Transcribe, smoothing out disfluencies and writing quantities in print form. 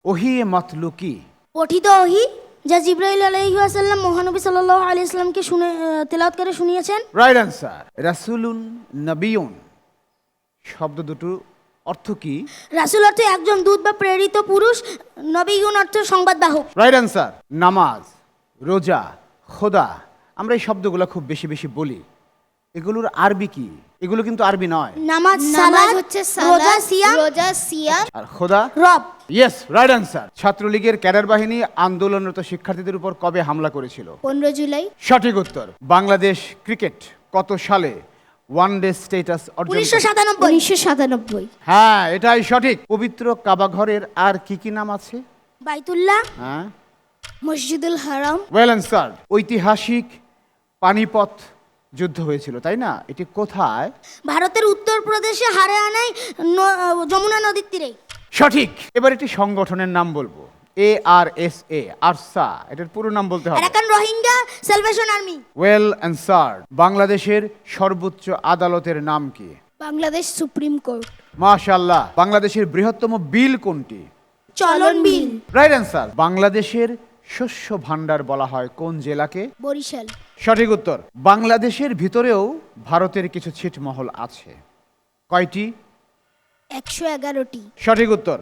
ওহি এ মাতলু কি? পঠিত ওহি, যা জিবরাইল আলাইহিস সালাম মহানবী সাল্লাল্লাহু আলাইহি সাল্লামকে তেলাওয়াত করে শুনিয়েছেন। Right answer. রাসূলুন নবিয়ুন শব্দ দুটো অর্থ কি? রাসূল অর্থ একজন দূত বা প্রেরিত পুরুষ, নবীগুণ অর্থ সংবাদবাহক। Right answer. নামাজ, রোজা, খোদা, আমরা এই শব্দগুলো খুব বেশি বেশি বলি। এগুলোর আরবি কি? এগুলো কিন্তু আরবি নয়। নামাজ, নামাজ সালাত, হচ্ছে রোজা, সিয়াম, রোজা সিয়াম, আর খোদা? রব। Yes, right answer. ছাত্রলীগের ক্যাডার বাহিনী আন্দোলনরত শিক্ষার্থীদের উপর কবে হামলা করেছিল? 15 জুলাই। সঠিক উত্তর। বাংলাদেশ ক্রিকেট কত সালে ওয়ান ডে স্ট্যাটাস অর্জন করে? 1997। 1997। হ্যাঁ, এটাই সঠিক। পবিত্র কাবা ঘরের আর কি কি নাম আছে? বাইতুল্লাহ, হ্যাঁ, মসজিদুল হারাম। Well answer. ঐতিহাসিক পানিপথ যুদ্ধ হয়েছিল, তাই না? এটি কোথায়? ভারতের উত্তরপ্রদেশে হারিয়ানায় যমুনা নদীর তীরে। সঠিক। এবার একটি সংগঠনের নাম বলবো। ARSA, আরসা, এটার পুরো নাম বলতে হবে। Arakan Rohingya salvation army. Well answer. বাংলাদেশের সর্বোচ্চ আদালতের নাম কি? Bangladesh supreme court. মাশাআল্লাহ। বাংলাদেশের বৃহত্তম বিল কোনটি? চলন বিল। Right answer. বাংলাদেশের শস্য ভান্ডার বলা হয় কোন জেলাকে? বরিশাল। সঠিক উত্তর। বাংলাদেশের ভিতরেও ভারতের কিছু ছিটমহল আছে, কয়টি? 111টি। সঠিক উত্তর।